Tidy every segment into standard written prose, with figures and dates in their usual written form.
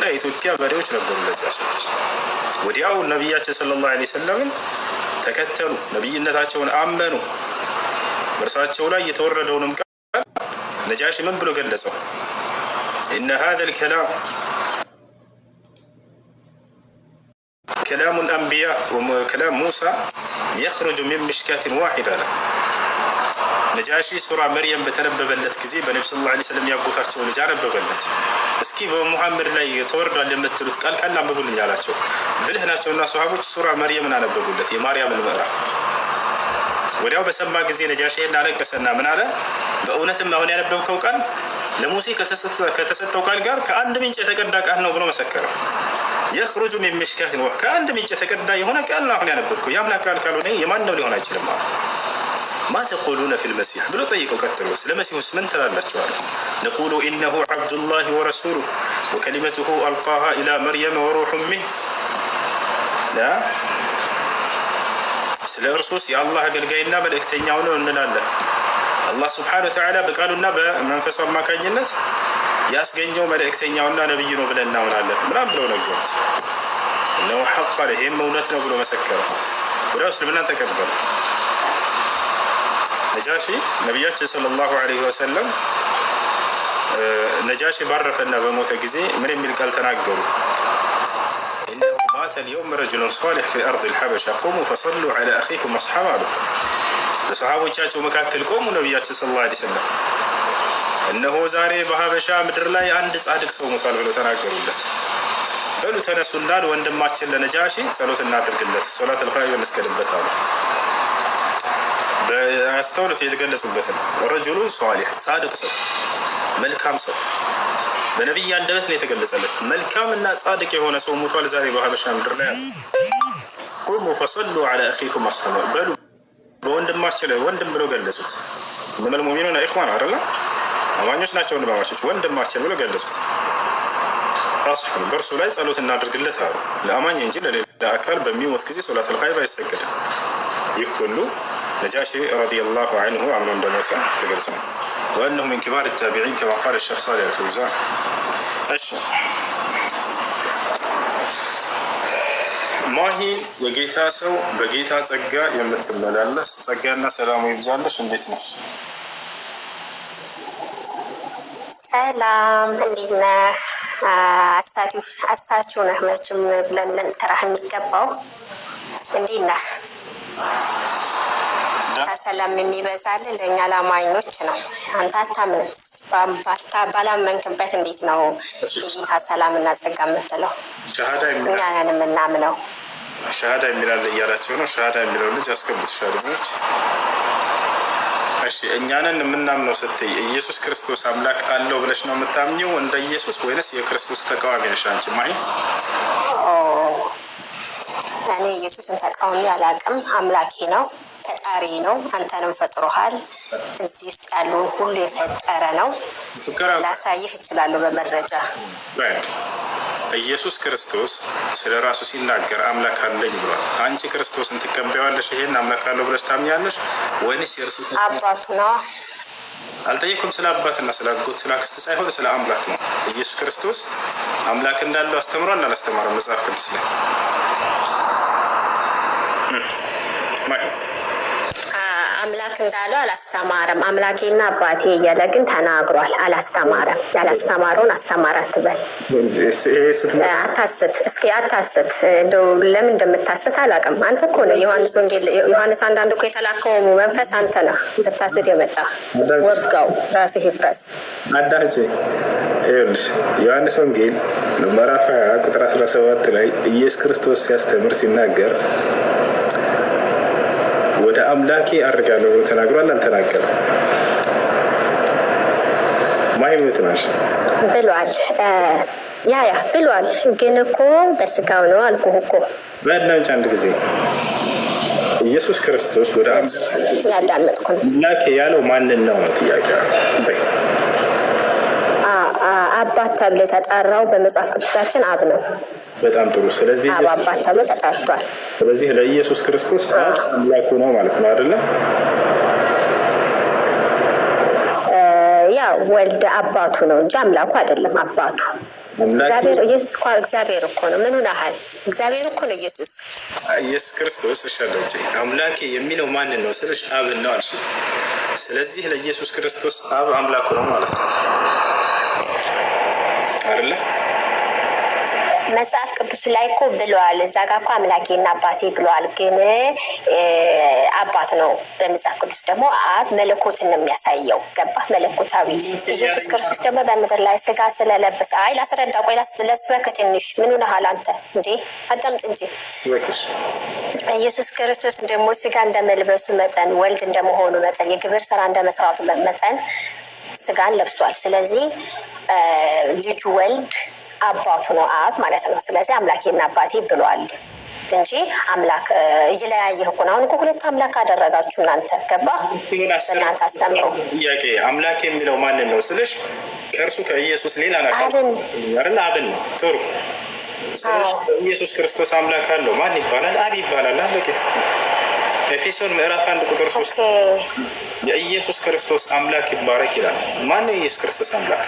የኢትዮጵያ መሪዎች ነበሩ ለዚያ ሰዎች። ወዲያው ነቢያችን ሰለላሁ ዐለይሂ ወሰለም ተከተሉ፣ ነቢይነታቸውን አመኑ። በእርሳቸው ላይ የተወረደውንም ቃል ነጃሺ ምን ብሎ ገለጸው? ኢነ ሀዘል ከላም ከላሙ ልአንቢያ ወከላም ሙሳ የኽሩጁ ሚን ምሽካትን ዋሒዳ አለ። ነጃሺ ሱራ መርየም በተነበበለት ጊዜ በነቢ ሰለላሁ ዐለይሂ ወሰለም ያጎታቸው ልጅ አነበበለት። እስኪ በሙሐመድ ላይ ተወርዷል የምትሉት ቃል ካለ አንብቡልኝ አላቸው። ብልህ ናቸውና ሰሃቦች ሱራ መርየምን አነበቡለት፣ የማርያምን ምዕራፍ። ወዲያው በሰማ ጊዜ ነጃሺ አለቀሰና ምን አለ? በእውነትም አሁን ያነበብከው ቃል ለሙሴ ከተሰጠው ቃል ጋር ከአንድ ምንጭ የተቀዳ ቃል ነው ብሎ መሰከረ። የኽሩጁ ሚን ምሽካትን ከአንድ ምንጭ የተቀዳ የሆነ ቃል ነው አሁን ያነበብከው። የአምላክ ቃል ካልሆነ የማንም ሊሆን አይችልም አለ። ማ ተቁሉነ ፊል መሲሕ ብሎ ጠይቀው ቀጥሎ ስለ መሲሁስ ምን ትላላችሁ አለ። ነቁሉ ኢነሁ ዐብዱላሂ ወረሱሉሁ ወከሊመቱሁ አልቃሃ ኢላ መርየም ወሩሑን ሚንሁ። ስለ እርሱስ የአላህ አገልጋይና መልእክተኛው ነው እንላለን። አላህ ስብሓነሁ ወተዓላ በቃሉና በመንፈሱ አማካኝነት ያስገኘው መልእክተኛውና ነብዩ ነው ብለን እናምናለን ምናምን ብለው ነገሩት። እነሆ ሐቅ አለ፣ ይሄም እውነት ነው ብሎ መሰከረ። ወዲያው እስልምና ተቀበለ። ነጃሺ ነቢያችን ሰለላሁ ዐለይሂ ወሰለም ነጃሺ ባረፈና በሞተ ጊዜ ምን የሚል ቃል ተናገሩ? ኢነሁ ማተ ልየውም ረጁሉን ሷሊሕ ፊ አርድ ልሐበሻ ቁሙ ፈሰሉ ዐላ አኺኩም አስሓብ አሉ። በሰሃቦቻቸው መካከል ቆሙ ነቢያችን ሰለላሁ ዐለይሂ ወሰለም እነሆ ዛሬ በሀበሻ ምድር ላይ አንድ ጻድቅ ሰው ሞቷል ብለው ተናገሩለት። በሉ ተነሱና ለወንድማችን ለነጃሺ ጸሎት እናድርግለት፣ ሶላት አልጋኢብ እንስገድበት አሉ። በአስተውሎት የተገለጹበትን ረጁሉ ሷሊሕ ጻድቅ ሰው፣ መልካም ሰው በነቢይ አንደበት ነው የተገለጸለት። መልካምና ጻድቅ የሆነ ሰው ሞቷል ዛሬ በሀበሻ ምድር ላይ አሉ። ቁሙ ፈሰሉ ዐላ አኺኩም አስሓብ በሉ በወንድማችን ላይ ወንድም ብለው ገለጹት። እነመል ሙእሚኑነ ኢኽዋን አይደለ? አማኞች ናቸው ወንድማማቾች፣ ወንድማችን ብለው ገለጹት። ራሱን በእርሱ ላይ ጸሎት እናድርግለት አሉ። ለአማኝ እንጂ ለሌላ አካል በሚሞት ጊዜ ሶላት አልጋኢብ አይሰገድም። ይህ ሁሉ ነጃሺ ረዲየላሁ ዐንሁ አምኖ እንደሞተ ተገልጿል። ወአነሁ ሚን ኪባር ታቢዒን ከማ ቃለ ሸይኽ ሳሊሕ አልፈውዛን። እሺ ማሂ የጌታ ሰው በጌታ ጸጋ የምትመላለስ ጸጋና ሰላሙ ይብዛለሽ፣ እንዴት ነሽ? ሰላም እንዴት ነህ? አሳችሁ ነህ መቼም ብለን ልንጠራህ የሚገባው። እንዴት ነህ? ሰላም የሚበዛልን ለእኛ ላማኞች ነው። አንተ አታምንም። ባላመንክበት እንዴት ነው የጌታ ሰላምና ጸጋ የምትለው? እኛ ነን የምናምነው። ሸሃዳ የሚላለ እያላቸው ነው። ሸሃዳ የሚለው ልጅ አስገቡት ሻድሞች። እሺ እኛንን የምናምነው ስትይ ኢየሱስ ክርስቶስ አምላክ አለው ብለሽ ነው የምታምኚው እንደ ኢየሱስ ወይንስ የክርስቶስ ተቃዋሚ ነሽ አንቺ? ማይ እኔ ኢየሱስን ተቃዋሚ አላውቅም። አምላኬ ነው፣ ፈጣሪ ነው። አንተንም ፈጥሮሃል። እዚህ ውስጥ ያለውን ሁሉ የፈጠረ ነው። ላሳይህ እችላለሁ በመረጃ። ኢየሱስ ክርስቶስ ስለ ራሱ ሲናገር አምላክ አለኝ ብሏል። አንቺ ክርስቶስን ትቀበያለሽ? ይሄን አምላክ አለው ብለሽ ታምኛለሽ ወይንስ የእርሱ አባቱ ነው? አልጠየኩም። ስለ አባትና ስለ አጎት ስለ አክስት ሳይሆን ስለ አምላክ ነው። ኢየሱስ ክርስቶስ አምላክ እንዳለው አስተምሯል አላስተማረም? መጽሐፍ ቅዱስ ላይ አምላክ እንዳለው አላስተማረም። አምላኬና አባቴ እያለ ግን ተናግሯል። አላስተማረም። ያላስተማረውን አስተማረ አትበል። አታስት። እስኪ አታስት። እንደው ለምን እንደምታስት አላውቅም። አንተ እኮ ነው ዮሐንስ ወንጌል ዮሐንስ አንዳንድ እኮ የተላከው መንፈስ አንተ ነህ እንድታስት የመጣ ወጋው ራስህ ይፍረስ። አዳንቺ ይኸውልሽ ዮሐንስ ወንጌል ምዕራፍ 20 ቁጥር 17 ላይ ኢየሱስ ክርስቶስ ሲያስተምር ሲናገር ወደ አምላኬ አርጋለሁ ብሎ ተናግሯል አልተናገረም? ማይሞት ነሽ ብሏል። ያ ብሏል። ግን እኮ በስጋው ነው አልኩህ እኮ። በእናንተ አንድ ጊዜ ኢየሱስ ክርስቶስ ወደ ያዳመጥኩ ነው። አምላኬ ያለው ማንን ነው ጥያቄ? አባት ተብሎ የተጠራው በመጽሐፍ ቅዱሳችን አብ ነው። በጣም ጥሩ። ስለዚህ አባት ተብሎ ተጠርቷል። ስለዚህ ለኢየሱስ ክርስቶስ አምላኩ ነው ማለት ነው አይደለ? ያ ወልድ አባቱ ነው እንጂ አምላኩ አይደለም። አባቱ እግዚአብሔር ኢየሱስ እኮ እግዚአብሔር እኮ ነው። ምን ሆነሃል? እግዚአብሔር እኮ ነው ኢየሱስ ክርስቶስ። እሻለው እንጂ አምላኬ የሚለው ማንን ነው ስልሽ አብን ነው አልሽ። ስለዚህ ለኢየሱስ ክርስቶስ አብ አምላኩ ነው ማለት ነው አይደለ? መጽሐፍ ቅዱስ ላይ እኮ ብለዋል። እዛ ጋር እኮ አምላኬና አባቴ ብለዋል። ግን አባት ነው። በመጽሐፍ ቅዱስ ደግሞ አብ መለኮትን ነው የሚያሳየው። ገባህ? መለኮታዊ ኢየሱስ ክርስቶስ ደግሞ በምድር ላይ ስጋ ስለለበሰ ላስረዳ። ቆይ ለስበክ ትንሽ። ምን ሆነሃል አንተ እንዴ? አዳምጥ እንጂ። ኢየሱስ ክርስቶስ ደግሞ ስጋ እንደመልበሱ መጠን ወልድ እንደመሆኑ መጠን የግብር ስራ እንደመስራቱ መጠን ስጋን ለብሷል። ስለዚህ ልጁ ወልድ አባቱ ነው አብ ማለት ነው። ስለዚህ አምላኬና አባቴ ብሏል እንጂ አምላክ እየለያየህ እኮ ነው። አሁን እኮ ሁለት አምላክ አደረጋችሁ እናንተ። ገባህ? እናንተ አስተምሩ። ጥያቄ አምላክ የሚለው ማንን ነው ስልሽ ከእርሱ ከኢየሱስ ሌላ ነገር አይደል? አብን ነው። ጥሩ። ኢየሱስ ክርስቶስ አምላክ አለው። ማን ይባላል? አብ ይባላል። አለቀ። ኤፌሶን ምዕራፍ 1 ቁጥር 3 የኢየሱስ ክርስቶስ አምላክ ይባረክ ይላል። ማን ነው የኢየሱስ ክርስቶስ አምላክ?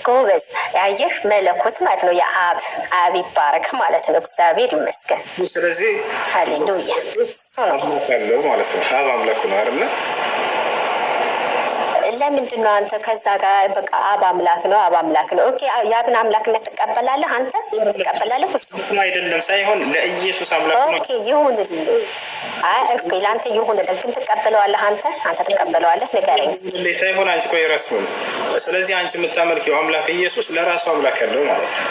ጎበዝ። ያየህ መለኮት ማለት ነው። የአብ ይባረክ ማለት ነው። እግዚአብሔር ይመስገን። ስለዚህ ሃሌሉያ ያለው ማለት ነው። አብ አምላኩ ነው አይደል? ለምንድን ነው አንተ ከዛ ጋር በቃ አብ አምላክ ነው አብ አምላክ ነው? ኦኬ የአብን አምላክነት ትቀበላለህ አንተ? ትቀበላለህ? እሱ አይደለም ሳይሆን ለኢየሱስ አምላክ ነው። ኦኬ ይሁንልህ። ኦኬ ለአንተ ይሁንልህ፣ ግን ትቀበለዋለህ አንተ ትቀበለዋለህ? ንገረኝ ሳይሆን አንቺ ቆይ ራስ ነው። ስለዚህ አንቺ የምታመልኪው አምላክ ኢየሱስ ለራሱ አምላክ ያለው ማለት ነው።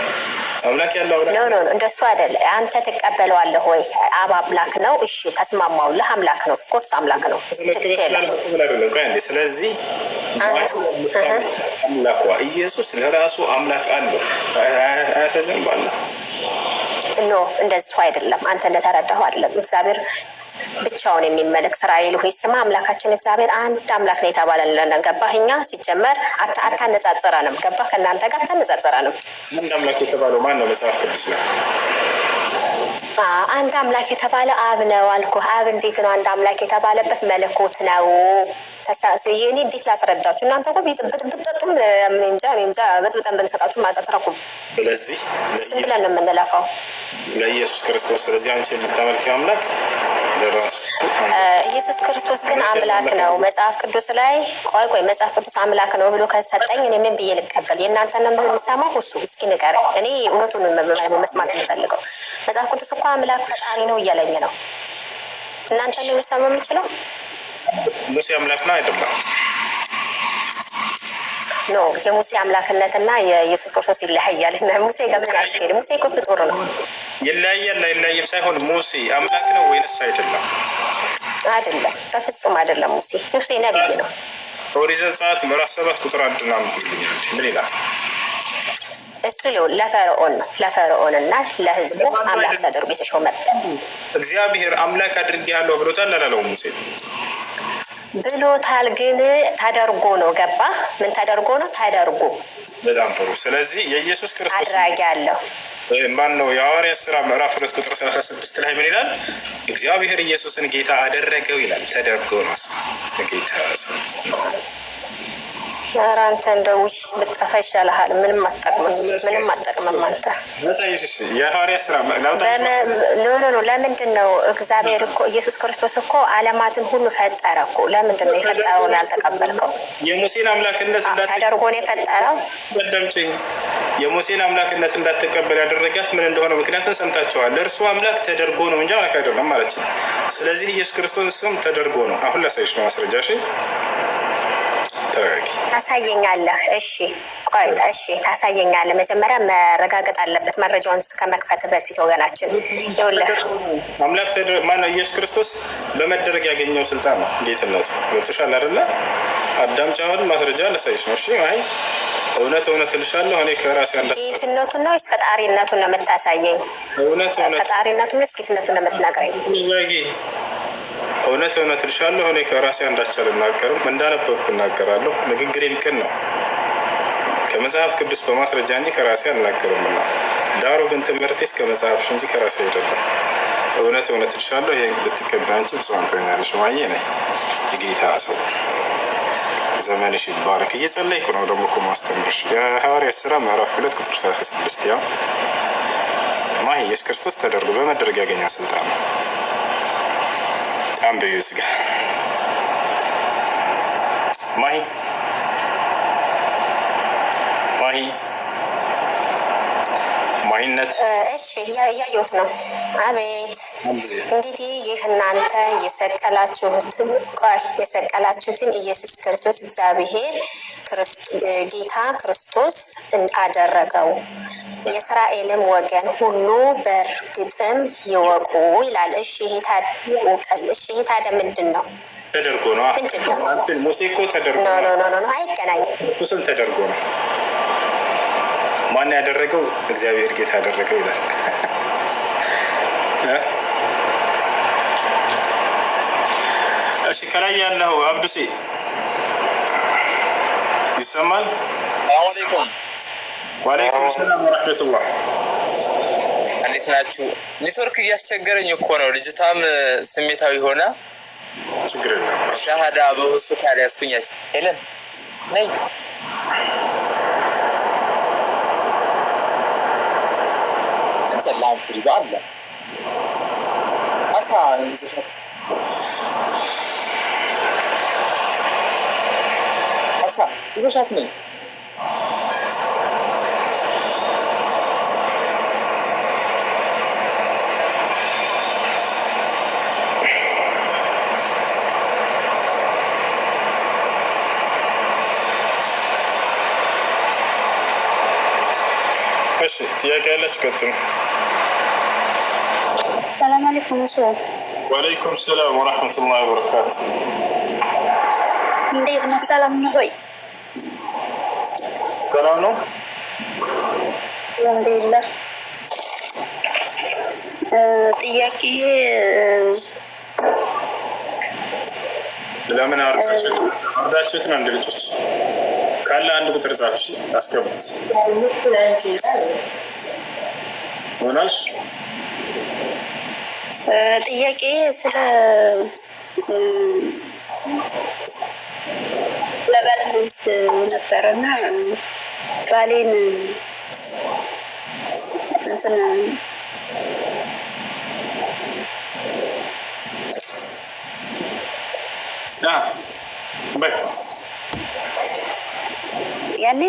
አምላክ ያለው ኖ እንደሱ አይደለ። አንተ ትቀበለዋለህ ወይ? አብ አምላክ ነው። እሺ ተስማማውልህ። አምላክ ነው። ኦፍኮርስ አምላክ ነው። ስለዚህ አምላኳ ኢየሱስ ለራሱ አምላክ አለው። አያሳዝንም? ባላ ኖ እንደሱ አይደለም። አንተ እንደተረዳኸው አይደለም። እግዚአብሔር ብቻውን የሚመለክ እስራኤል ሆይ ስማ አምላካችን እግዚአብሔር አንድ አምላክ ነው የተባለን። ገባህ? እኛ ሲጀመር አታነጻጽረንም። ገባህ? ከእናንተ ጋር አታነጻጽረንም። አንድ አምላክ የተባለው ማን ነው? መጽሐፍ ቅዱስ ነው። አንድ አምላክ የተባለ አብ ነው አልኩህ። አብ እንዴት ነው አንድ አምላክ የተባለበት? መለኮት ነው። እኔ እንዴት ላስረዳችሁ? እናንተ እኮ ብትጠጡም እንጃ በጥብጠን ብንሰጣችሁ ማጠጥረኩም። ስለዚህ ዝም ብለን ነው የምንለፋው ለኢየሱስ ክርስቶስ። ስለዚህ አንቺ የምታመልኪው አምላክ ኢየሱስ ክርስቶስ ግን አምላክ ነው። መጽሐፍ ቅዱስ ላይ ቆይ መጽሐፍ ቅዱስ አምላክ ነው ብሎ ከሰጠኝ እኔ ምን ብዬ ልቀበል? የእናንተን ነው የምሰማው? እሱ እስኪ ንገረኝ። እኔ እውነቱን መስማት የምፈልገው መጽሐፍ ቅዱስ እኮ አምላክ ፈጣሪ ነው እያለኝ ነው። እናንተ ነው ልሰማ የምችለው? ሙሴ አምላክ ነው አይደለም? ኖ የሙሴ አምላክነትና የኢየሱስ ክርስቶስ ይለያያል። እና ሙሴ ጋር ምን ያስኬድ? ሙሴ እኮ ፍጡር ነው። ይለያያል ሳይሆን ሙሴ አምላክ ነው ወይንስ አይደለም? አይደለም፣ በፍጹም አይደለም። ሙሴ ነብይ ነው። ኦሪት ዘጸአት ምዕራፍ 7 ቁጥር 1 ነው። ምን ይላል? እሱ ለፈርዖን ነው። ለፈርዖንና ለሕዝቡ አምላክ ተደርጎ የተሾመበት እግዚአብሔር አምላክ አድርጌሃለሁ ብሎታል አላለውም? ሙሴ ብሎታል፣ ግን ተደርጎ ነው። ገባ? ምን ተደርጎ ነው? ተደርጎ። በጣም ጥሩ። ስለዚህ የኢየሱስ ክርስቶስ አድራጊ ያለው ማን ነው? የሐዋርያት ሥራ ምዕራፍ 2 ቁጥር 36 ላይ ምን ይላል? እግዚአብሔር ኢየሱስን ጌታ አደረገው ይላል። ተደርጎ ነው ጌታ። ኧረ አንተ እንደው ብትጠፋ ይሻልሃል። ምንም አትጠቅምም አንተ። የሐዋርያት ሥራ ኖ ለምንድን ነው እግዚአብሔር እኮ ኢየሱስ ክርስቶስ እኮ ዓለማትን ሁሉ ፈጠረ እኮ። ለምንድን ነው የፈጠረውን ያልተቀበልከው? የሙሴን አምላክነት ተደርጎ ነው የፈጠረው። በደምጭኝ የሙሴን አምላክነት እንዳትቀበል ያደረጋት ምን እንደሆነ ምክንያቱም ሰምታችኋል። እርሱ አምላክ ተደርጎ ነው እንጂ አምላክ አይደለም ማለት ነው። ስለዚህ ኢየሱስ ክርስቶስ ስም ተደርጎ ነው። አሁን ላሳይሽ ነው ማስረጃ። እሺ ታሳየኛለህ? እሺ ቆይ ታሳየኛለህ። መጀመሪያ መረጋገጥ አለበት መረጃውን ከመክፈት በፊት ወገናችን። ይኸውልህ አምላክ ማነው? ኢየሱስ ክርስቶስ በመደረግ ያገኘው ስልጣን ነው ጌትነቱ። ገብቶሻል አይደለ? አዳምጪ። አሁን ማስረጃ ላሳይሽ ነው። እሺ እውነት እልሻለሁ እኔ ከራሴ ጌትነቱን ነው ወይስ ፈጣሪነቱን ነው የምታሳየኝ? ፈጣሪነቱን ወይስ ጌትነቱን ነው የምትነግረኝ? እውነት እልሻለሁ እኔ ከራሴ አንዳች አልናገርም፣ እንዳነበብኩ እናገራለሁ። ንግግሬም ቅን ነው ከመጽሐፍ ቅዱስ በማስረጃ እንጂ ከራሴ አልናገርምና፣ ዳሩ ግን ትምህርቴስ ከመጽሐፍሽ እንጂ ከራሴ አይደለም። እውነት እልሻለሁ ይሄን ብትቀበይ አንቺ ብፁዓን ትሆኛለሽ። ማየ ነኝ የጌታ ሰው ዘመንሽ ይባረክ። እየጸለይኩ ነው ደግሞ እኮ ማስተምርሽ የሐዋርያት ሥራ ምዕራፍ 2 ቁጥር 36 ያው ማሂ ኢየሱስ ክርስቶስ ተደርጎ በመደረግ ያገኘው ስልጣን ነው። አንብዩ እዚህ ጋር ማሂ ማሂነት እሺ እያየሁት ነው። አቤት እንግዲህ ይህ እናንተ የሰቀላችሁትን ኢየሱስ ክርስቶስ እግዚአብሔር ጌታ ክርስቶስ አደረገው፣ የእስራኤልም ወገን ሁሉ በእርግጥም ይወቁ ይላል። እሺ ይሄ ታዲያ ምንድን ነው? ተደርጎ ነው። ሙሴ እኮ ተደርጎ ነው። አይገናኝም። እሱም ተደርጎ ነው። ማን ያደረገው? እግዚአብሔር ጌታ ያደረገው ይላል። እሺ ከላይ ያለው አብዱሲ ይሰማል? አለይኩም ወአለይኩም ሰላም ወራህመቱላህ። እንዴት ናችሁ? ኔትወርክ እያስቸገረኝ እኮ ነው። ልጅቷም ስሜታዊ ሆነ። ችግር የለም። ሻሃዳ በሁሱ ካለ ያስኩኛች ሄለን ነይ ሰላም ፍሪ ባለ አሳ ይዘሻት ነኝ። እሺ ጥያቄ ያለች ቀጥሉ። ሰላም አለይኩም። ወአለይኩም ሰላም ወራህመቱላሂ ወበረካቱ። እንዴት ነው? ሰላም ነው ወይ? ሰላም ነው አልሐምዱሊላህ። ጥያቄ ለምን አርዳችሁት ነው? አንድ ልጆች ካለ አንድ ቁጥር ጻፍሽ አስገቡት። ሆናሽ ጥያቄ ስለ ለባልና ሚስት ነበረና ባሌን እንትን ያኔ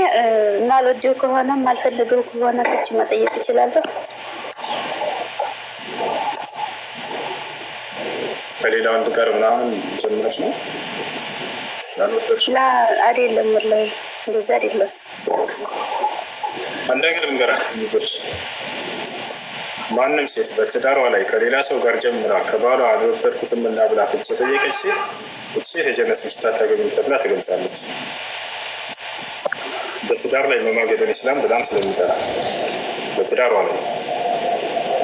ማልወደው ከሆነ ማልፈልገው ከሆነ ከች መጠየቅ እችላለሁ። ከሌላ አንድ ጋር ምናምን ጀምረሽ ነው ያልወደድሽ? ላ አይደለም፣ ወላሂ እንደዛ አይደለም። አንድ ነገር ልንገራችሁ፣ ማንም ሴት በትዳሯ ላይ ከሌላ ሰው ጋር ጀምራ ከባሏ አልወደድኩትም እና ብላ ፍች የጠየቀች ሴት እቺ የጀነት ምሽታ ታገኝ ተብላ ትገልጻለች። በትዳር ላይ መማገድን ኢስላም በጣም ስለሚጠራ በትዳሯ ላይ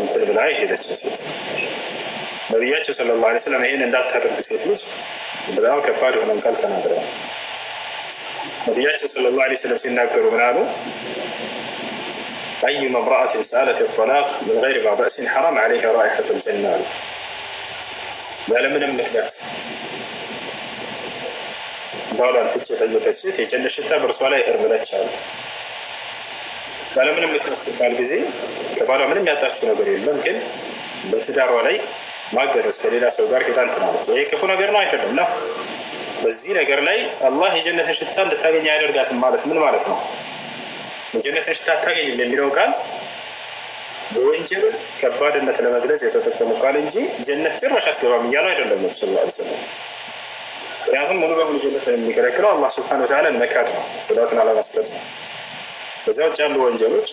እንትን ብላ የሄደችን ሴት ነቢያቸው ሰለላሁ ዐለይሂ ወሰለም ይሄን እንዳታደርግ ሴት ልጅ በጣም ከባድ የሆነን ቃል ተናግረዋል። ነቢያቸው ሰለላሁ ዐለይሂ ወሰለም ሲናገሩ ምን አሉ? أيما امرأة سألت الطلاق من غير ما بأس حرام عليها رائحة الجنة. ያለምንም ምክንያት ባሏን ፍች የጠየቀች ሴት የጀነት ሽታ በእርሷ ላይ እርም ነች አሉ። ያለምንም ምክንያት ሲባል ጊዜ ከባሏ ምንም ያጣችው ነገር የለም፣ ግን በትዳሯ ላይ ማገደች ከሌላ ሰው ጋር ሄዳ እንትን አለች። ይሄ ክፉ ነገር ነው አይደለም ነው። በዚህ ነገር ላይ አላህ የጀነትን ሽታ እንድታገኝ አያደርጋትም ማለት ምን ማለት ነው? የጀነትን ሽታ አታገኝም የሚለው ቃል በወንጀል ከባድነት ለመግለጽ የተጠቀሙ ቃል እንጂ ጀነት ጭራሽ አትገባም እያሉ አይደለም ነው ሰለላሁ ዐለይሂ ወሰለም። ምክንያቱም ሙሉ በሙሉ ጀነትን የሚከለክለው አላህ ሱብሓነሁ ወተዓላ መካድ ነው፣ ሶላትን አለመስገድ ነው። በዚያ ውጭ ያሉ ወንጀሎች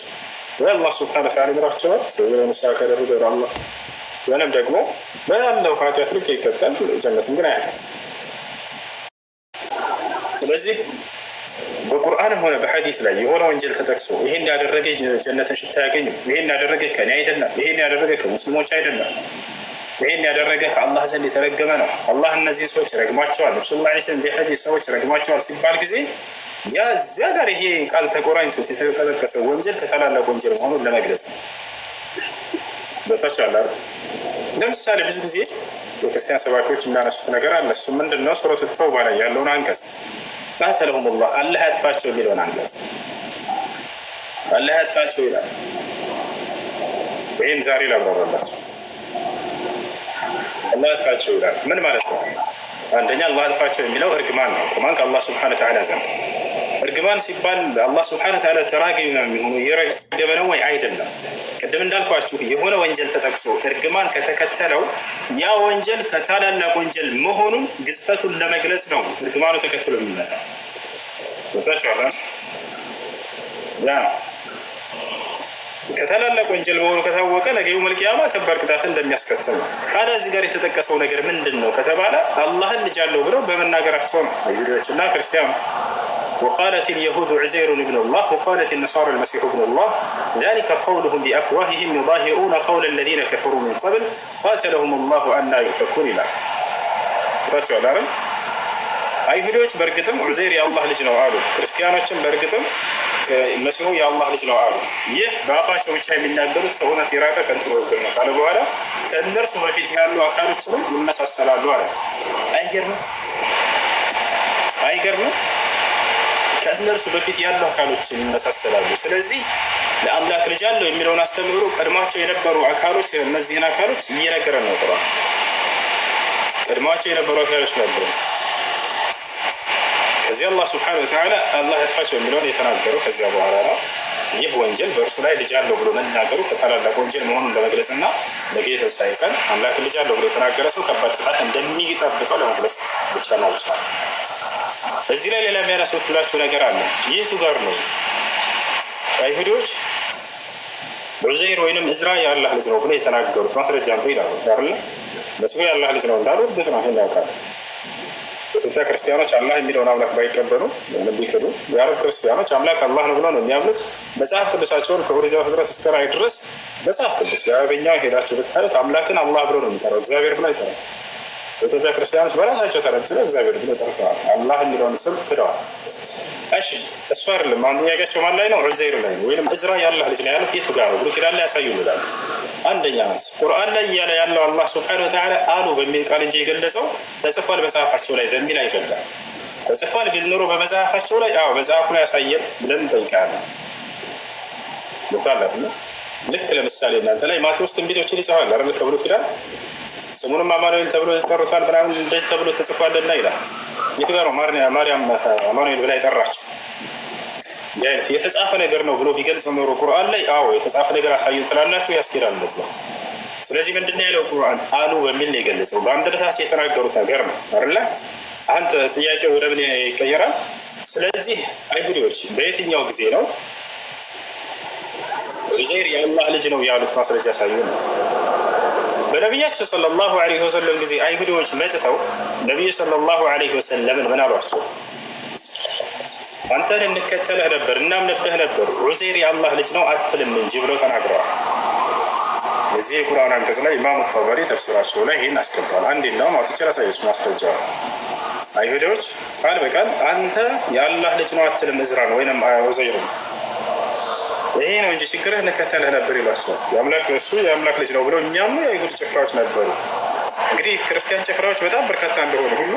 ወይ አላህ ሱብሓነሁ ወተዓላ ይምራቸዋል፣ ሰውየው ንስሐ ካደረገ ወደ አላህ፣ ወይም ደግሞ ባለው ኃጢአት ልክ ይቀጣል፣ ጀነትን ግን አያገኝም። ስለዚህ በቁርአንም ሆነ በሐዲስ ላይ የሆነ ወንጀል ተጠቅሶ ይሄን ያደረገ ጀነትን ሽታ ያገኝም፣ ይሄን ያደረገ ከኔ አይደለም፣ ይሄን ያደረገ ከሙስሊሞች አይደለም፣ ይሄን ያደረገ ከአላህ ዘንድ የተረገመ ነው፣ አላህ እነዚህን ሰዎች ረግሟቸዋል፣ ሰለላሁ ዐለይሂ ወሰለም በሐዲስ ሰዎች ረግሟቸዋል ሲባል ጊዜ ያ እዚያ ጋር ይሄ ቃል ተቆራኝቶት የተጠቀሰ ወንጀል ከታላላቅ ወንጀል መሆኑን ለመግለጽ በታቻለ። ለምሳሌ ብዙ ጊዜ የክርስቲያን ሰባኪዎች የሚያነሱት ነገር አለ። እሱ ምንድነው? ሱረቱ ተውባ ላይ ያለውን አንቀጽ قاتلهم الله الله يدفعቸው ቢለውን አንገጽ الله يدفعቸው ይላል። ይሄን ዛሬ ላብራራላችሁ። الله يدفعቸው ይላል ምን ማለት ነው? አንደኛ الله يدفعቸው የሚለው እርግማን ነው። ከማን ከአላህ Subhanahu Wa Ta'ala ዘንድ እርግማን ሲባል አላህ Subhanahu Wa Ta'ala ተራገሚ ነው የሚሆነው የረገመ ነው ወይ አይደለም? ቅድም እንዳልኳችሁ የሆነ ወንጀል ተጠቅሶ እርግማን ከተከተለው ያ ወንጀል ከታላላቅ ወንጀል መሆኑን ግዝፈቱን ለመግለጽ ነው እርግማኑ ተከትሎ የሚመጣው። ወጣችኋል? ያ ከታላላቅ ወንጀል መሆኑ ከታወቀ ነገ የውመል ቂያማ ከባድ ቅጣት እንደሚያስከትል ነው። ታዲያ እዚህ ጋር የተጠቀሰው ነገር ምንድነው ከተባለ አላህን ልጅ አለው ብለው በመናገራቸው ነው አይሁዶችና ክርስቲያኖች። وقالت اليهود عزير ابن الله وقالت النصارى المسيح ابن الله ذلك قولهم بأفواههم يضاهئون قول الذين كفروا من قبل قاتلهم الله أن يؤفكون لا فتوى አይሁዶች በርግጥም ዑዘይር የአላህ ልጅ ነው አሉ። ክርስቲያኖችም በርግጥም መሲሁ የአላህ ልጅ ነው አሉ። ይህ በአፋቸው ብቻ የሚናገሩት ከእውነት የራቀ ከንቱ ንግግር ነው ካለ በኋላ ከእነርሱ በፊት ያሉ አካሎችንም ይመሳሰላሉ አለ። አይገርምም? ከእነርሱ በፊት ያሉ አካሎችን ይመሳሰላሉ። ስለዚህ ለአምላክ ልጅ አለው የሚለውን አስተምህሮ ቀድሟቸው የነበሩ አካሎች እነዚህን አካሎች እየነገረን ነው ቁርአን። ቀድሟቸው የነበሩ አካሎች ነበሩ። ከዚህ አላህ Subhanahu Wa Ta'ala አላህ ያጥፋቸው የሚለውን የተናገረው ከዚያ በኋላ ነው። ይህ ወንጀል በእርሱ ላይ ልጅ አለው ብሎ መናገሩ ከታላላቅ ወንጀል መሆኑን ለመግለጽና ነገ የትንሣኤ ቀን አምላክ ልጅ አለው ብሎ የተናገረ ሰው ከባድ ቅጣት እንደሚጠብቀው ለመግለጽ ብቻ ነው። እዚህ ላይ ሌላ የሚያነሱላችሁ ነገር አለ። የቱ ጋር ነው አይሁዶች ዑዘይር ወይንም እዝራ የአላህ ልጅ ነው ብሎ የተናገሩት? ማስረጃ አምጡ ይላሉ አይደል? መሲሁ የአላህ ልጅ ነው እንዳሉ እርግጥ ነው ያውቃሉ። በኢትዮጵያ ክርስቲያኖች አላህ የሚለውን አምላክ ባይቀበሉ ቢክዱ፣ የአረብ ክርስቲያኖች አምላክ አላህ ነው ብለው ነው የሚያምኑት። መጽሐፍ ቅዱሳቸውን ከኦሪት ዘፍጥረት እስከ ራዕይ ድረስ መጽሐፍ ቅዱስ የአረበኛው ሄዳችሁ ብታዩት አምላክን አላህ ብሎ ነው የሚጠራው፣ እግዚአብሔር ብሎ አይጠራም። በኢትዮጵያ ክርስቲያኖች በራሳቸው ተረድተው እግዚአብሔር ብሎ ጠርተዋል፣ አላህ የሚለውን ስም ክደዋል። እሺ እሱ አይደለም አሁን ጥያቄያቸው ማን ላይ ነው? ዑዘይር ላይ ነው ወይንም እዝራ የአላህ ልጅ ነው ያሉት የቱ ጋር ነው? ብሎ ኪዳን ላይ ያሳዩን ይላል። አንደኛ ቁርአን ላይ እያለ ያለው አላህ Subhanahu Wa Ta'ala አሉ በሚል ቃል እንጂ የገለጸው ተጽፏል መጽሐፋቸው ላይ በሚል አይደለም። ተጽፏል ቢል ኖሮ በመጽሐፋቸው ላይ አዎ መጽሐፉ ላይ ያሳየን ብለን እንጠይቃለን። ልታላችሁ ልክ ለምሳሌ እናንተ ላይ ማቴዎስ ትንቢቶችን ይጽፋል አይደል? ተብሎ ኪዳን ስሙንም አማኑኤል ተብሎ ተጠርቷል ብራን እንደዚህ ተብሎ ተጽፏልና ይላል። የቱ ጋር ነው ማርያም አማኑኤል ብላ የጠራችው? ያይፍ የተጻፈ ነገር ነው ብሎ ቢገልጽ ኖሮ ቁርአን ላይ አዎ የተጻፈ ነገር አሳዩን ትላላችሁ፣ ያስኬዳል እንደዚህ። ስለዚህ ምንድነው ያለው ቁርአን አሉ በሚል ነው የገለጸው፣ በአንደበታቸው የተናገሩት ነገር ነው አይደል? አንተ ጥያቄው ወደ ምን ይቀየራል? ስለዚህ አይሁዶች በየትኛው ጊዜ ነው ዑዘይር የአላህ ልጅ ነው ያሉት? ማስረጃ ያሳዩን። በነቢያችን ሰለላሁ ዐለይሂ ወሰለም ጊዜ አይሁዶች መጥተው ነብዩ ሰለላሁ ዐለይሂ ወሰለም ምን አሏቸው? አንተን እንከተልህ ነበር እናምንብህ ነበር ዑዘይር የአላህ ልጅ ነው አትልም እንጂ ብለው ተናግረዋል። እዚህ የቁርአን አንቀጽ ላይ ኢማሙ ጠበሪ ተፍሲራቸው ላይ ይሄን አስቀምጧል። አንዴናው አውጥቼ ላሳያችሁ ማስረጃ። አይሁዶች ቃል በቃል አንተ የአላህ ልጅ ነው አትልም እዝራን ወይንም ዑዘይር ይሄ ነው እንጂ ችግርህ እንከተልህ ነበር ይሏቸዋል። የአምላክ እሱ የአምላክ ልጅ ነው ብለው እኛም የአይሁድ ጭፍራዎች ነበሩ። እንግዲህ ክርስቲያን ጭፍራዎች በጣም በርካታ እንደሆኑ ሁሉ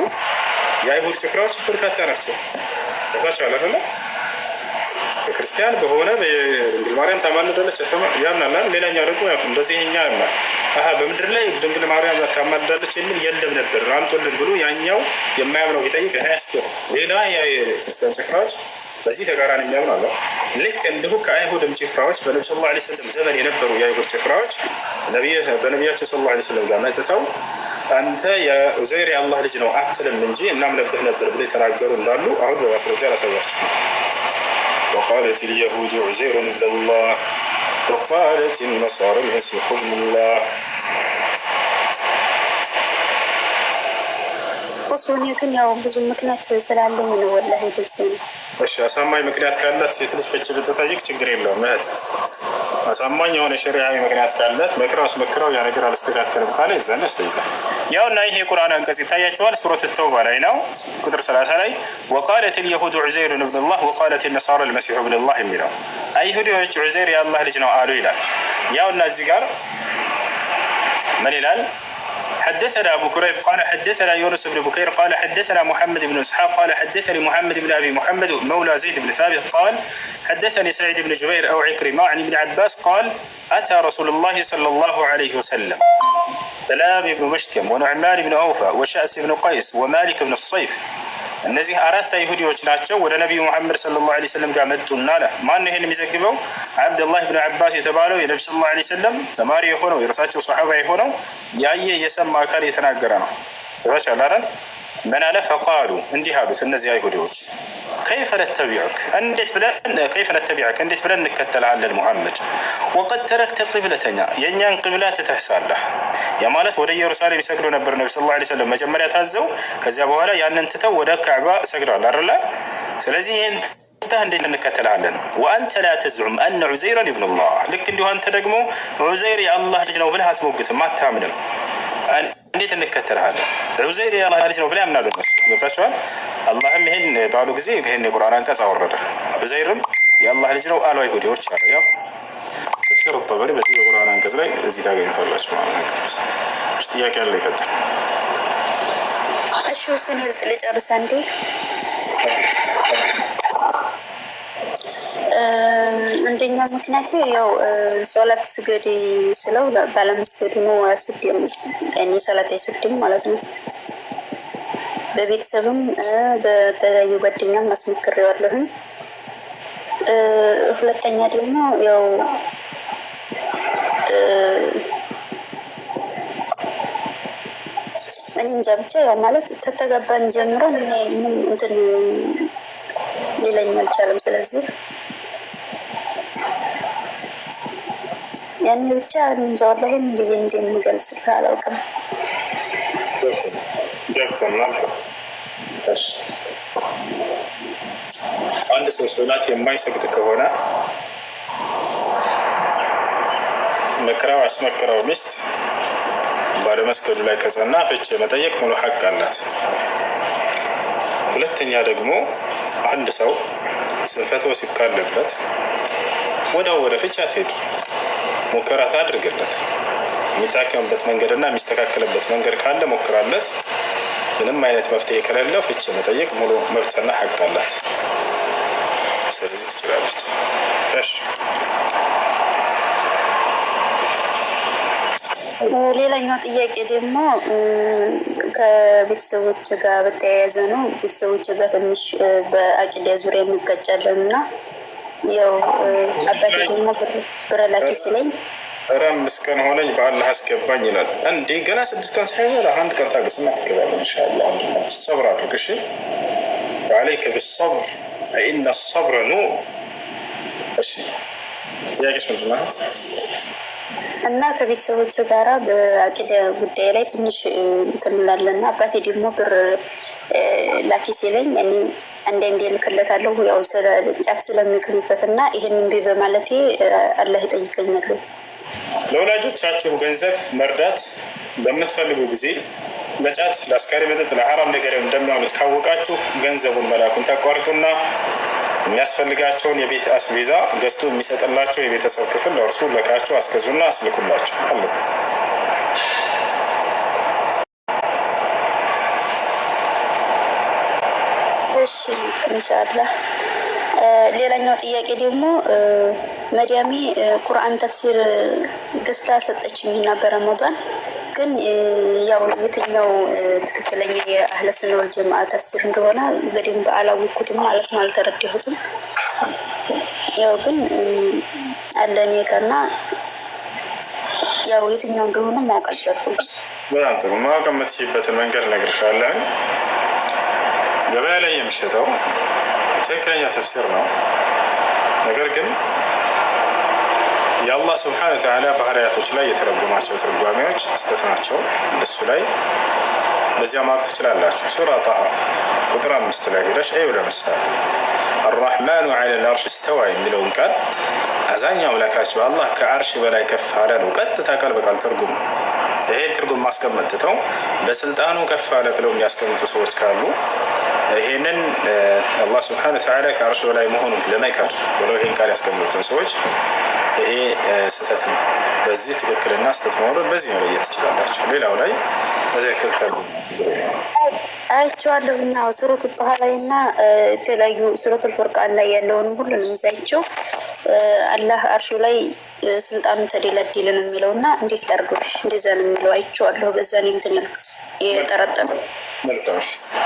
የአይሁድ ጭፍራዎች በርካታ ናቸው። ታቻለ አይደል? ክርስቲያን በሆነ በድንግል ማርያም ታማልዳለች ያምናል። ሌላኛው ደግሞ እንደዚህኛ ያምናል። በምድር ላይ ድንግል ማርያም ታማልዳለች የሚል የለም ነበር አምጦልን ብሎ ያኛው የማያምነው ቢጠይቅ ያስከው ሌላ የክርስቲያን ጭፍራዎች በዚህ ተቃራኒ የሚያምኑ አለ። ልክ እንዲሁ ከአይሁድም ጭፍራዎች በነብዩ ሰለላሁ ዐለይሂ ወሰለም ዘመን የነበሩ የአይሁድ ጭፍራዎች በነቢያችን ሰለላሁ ዐለይሂ ወሰለም ጋር መጥተው አንተ የዑዘይር የአላህ ልጅ ነው አትልም እንጂ እናምንብህ ነበር ብለው የተናገሩ እንዳሉ አሁን በማስረጃ ላሳያችሁ። وقالت اليهود عزير ابن الله وقالت النصارى المسيح ابن الله እሱን ግን ያው ብዙ ምክንያት ስላለኝ ነው ወላሂ ደስ ነው። እሺ አሳማኝ ምክንያት ካላት ሴት ልጅ ፍቺ ብትጠይቅ ችግር የለውም። ማለት አሳማኝ የሆነ ሸሪዓዊ ምክንያት ካላት መክራስ መክራው ያ ነገር አልስተካከለም ካለ ይዘን ያስጠይቃል። ያውና ይሄ ቁርአን አንቀጽ ይታያቸዋል። ሱረቱ ተውባ ላይ ነው ቁጥር 30 ላይ وقالت اليهود عزير ابن الله وقالت النصارى المسيح ابن الله የሚለው አይሁዶች ዑዘይር የአላህ ልጅ ነው አሉ ይላል። ያውና እዚህ ጋር ምን ይላል? حدثنا أبو كريب قال حدثنا يونس بن بكير قال حدثنا محمد بن إسحاق قال حدثني محمد بن أبي محمد مولى زيد بن ثابت قال حدثني سعيد بن جبير أو عكرمة عن ابن عباس قال أتى رسول الله صلى الله عليه وسلم سلام بن مشكم ونعمان بن أوفى وشأس بن قيس ومالك بن الصيف እነዚህ አራት አይሁዲዎች ናቸው ወደ ነብዩ መሐመድ ሰለላሁ ዐለይሂ ወሰለም ጋር መጡና አለ። ማን ይሄን የሚዘግበው? አብዱላህ ኢብኑ አባስ የተባለው የነብዩ ሰለላሁ ዐለይሂ ወሰለም ተማሪ የሆነው የራሳቸው ሷሃባ የሆነው ያየ የሰማ አካል የተናገረ ነው። ተባቻላራን ምን አለ? ፈቃሉ እንዲህ አሉት እነዚህ አይሁዲዎች كيف نتبعك እንዴት ብለን እንከተልሃለን ሙሐመድ وقد تركت قبلتنا የኛን ቅብላ ትተህሳለህ። ያ ማለት ወደ ኢየሩሳሌም ይሰግዱ ነበር ነብዩ ሰለላሁ ዐለይሂ ወሰለም መጀመሪያ ታዘው ከዚያ በኋላ ያንን ትተው ወደ ካዕባ ሰግደዋል አይደል? ስለዚህ ይሄን ትተህ እንዴት እንከተልሃለን? وانت لا تزعم ان عزير ابن الله ልክ እንዲሁ አንተ ደግሞ ዑዘይር የአላህ ልጅ ነው ብለህ አትሞግትም አታምንም። እንዴት እንከተልሃለን? ዑዘይር የአላህ ልጅ ነው ብለው ያምናሉ እነሱ። ገብታችኋል? አላህም ይሄን ባሉ ጊዜ ይሄን የቁርአን አንቀጽ አወረደ። ዑዘይርም የአላህ ልጅ ነው አሉ አይሁዲዎች አሉ። ያው ተፍሲር ጠበሪ በዚህ የቁርአን አንቀጽ ላይ እዚህ ታገኙታላችሁ ማለት ነው። እሺ ጥያቄ አለ ይቀጥል። እሺ እሱን ልጨርስ አንዴ። አንደኛ ምክንያቱ ያው ሶላት ስገድ ስለው ባለመስገዱ ነው አትስገድም ያኔ ሶላት አይሰግድም ማለት ነው። በቤተሰብም በተለያዩ ጓደኛም ማስመክሬዋለሁ። ሁለተኛ ደግሞ ያው እኔ እንጃ ብቻ ያው ማለት ተተጋባን ጀምሮ ምን እንትን ሊለኝ አልቻለም። ስለዚህ ያኔ ብቻ እንጃ ወላሂ ምን ልዬ እንደምገልጽልህ አላውቅም። ገብቶናል። እሺ አንድ ሰው ሶላት የማይሰግድ ከሆነ መክራው አስመክራው ሚስት ባለመስገዱ ላይ ከጸና ፍች መጠየቅ ሙሉ ሐቅ አላት። ሁለተኛ ደግሞ አንድ ሰው ስንፈት ወሲብ ካለበት ወደ ፍች አትሄዱ፣ ሙከራ ታድርግለት። የሚታከምበት መንገድና የሚስተካከልበት መንገድ ካለ ሞክራለት። ምንም አይነት መፍትሄ ከሌለ ፍች መጠየቅ ሙሉ መብትና ሐቅ አላት። ስለዚህ ትችላለች። እሺ ሌላኛው ጥያቄ ደግሞ ከቤተሰቦች ጋር በተያያዘ ነው። ቤተሰቦች ጋር ትንሽ በአቂዳ ዙሪያ እንጋጫለን እና ያው አባቴ ደግሞ ብር ላኪ ሲለኝ 5 ቀን ሆነኝ በአላህ አስገባኝ ይላል። እንዴ ገና 6 ቀን ሳይሞላ 1 ቀን ታገስና ትገባለህ ኢንሻአላህ። ሰብር አድርግ እሺ። عليك بالصبر فإن الصبر نور። እሺ ጥያቄሽ ምንድን ነው? እና ከቤተሰቦች ጋራ በአቂዳ ጉዳይ ላይ ትንሽ እንትን እንላለንና አባቴ ደግሞ ብር ላኪ ሲለኝ እኔ አንዴ ልክለታለሁ። ያው ጫት ስለሚቅምበትና ይሄን እምቢ በማለቴ አላህ ይጠይቀኛል። ለወላጆቻችሁ ገንዘብ መርዳት በምትፈልጉ ጊዜ ለጫት ለአስካሪ መጠጥ ለሐራም ነገር እንደሚያውሉት ካወቃችሁ ገንዘቡን መላኩን ታቋርጡና የሚያስፈልጋቸውን የቤት አስቤዛ ገዝቶ የሚሰጥላቸው የቤተሰብ ክፍል ለእርሱ ለካቸው አስገዙና አስልኩላቸው አለ። እሺ ኢንሻአላህ። ሌላኛው ጥያቄ ደግሞ መዲያሚ ቁርአን ተፍሲር ገዝታ ሰጠችኝና በረመዳን ግን ያው የትኛው ትክክለኛ የአህለ ሱና ወል ጀማዓ ተፍሲር እንደሆነ በደንብ አላወቅኩትም ማለት ነው፣ አልተረዳሁትም። ያው ግን አለኔ ከና ያው የትኛው እንደሆነ ማወቅ አልቻልኩም። በጣም ጥሩ። ማወቅ የምትችይበትን መንገድ እነግርሻለሁ። ገበያ ላይ የሚሸጠው ትክክለኛ ተፍሲር ነው። ነገር ግን የአላህ ስብሓነሁ ወተዓላ ባህሪያቶች ላይ የተረጎማቸው ትርጓሜዎች ስህተት ናቸው። እሱ ላይ ለዚያ ማወቅ ትችላላችሁ። ሱራ ጣሃ ቁጥር 5 ላይ ሄደሽ እዩ። ለምሳሌ አርራሕማኑ ዐለል ዐርሽ እስተዋ የሚለውን ቃል አዛኛው አምላካችሁ አላህ ከአርሽ በላይ ከፍ አለ ነው። ቀጥታ ቃል በቃል ትርጉም ይሄን ትርጉም ማስቀመጥ ትተው በስልጣኑ ከፍ አለ ብለው የሚያስቀምጡ ሰዎች ካሉ ይሄንን አላህ ስብሐነሁ ወተዓላ ከአርሹ በላይ መሆኑን ለመካድ ብለው ይሄን ቃል ያስቀምጡትን ሰዎች ይሄ ስህተት ነው። በዚህ ትክክልና ስህተት መሆኑን በዚህ መለየት ትችላላችሁ። ሌላው ላይ በትክክል ተርጉሙ። አይቼዋለሁ እና ሱረቱ ጣሃ ላይ እና የተለያዩ ሱረቱ ፉርቃን ላይ ያለውን ሁሉንም ይዛቸው አላህ አርሹ ላይ ስልጣኑ ተደላደለ ነው የሚለው እና እንዴት ላድርገውሽ እንደዛ ነው የሚለው አይቼዋለሁ። በዛ ነው እንትን ያልኩት የጠረጠሩ መልካም።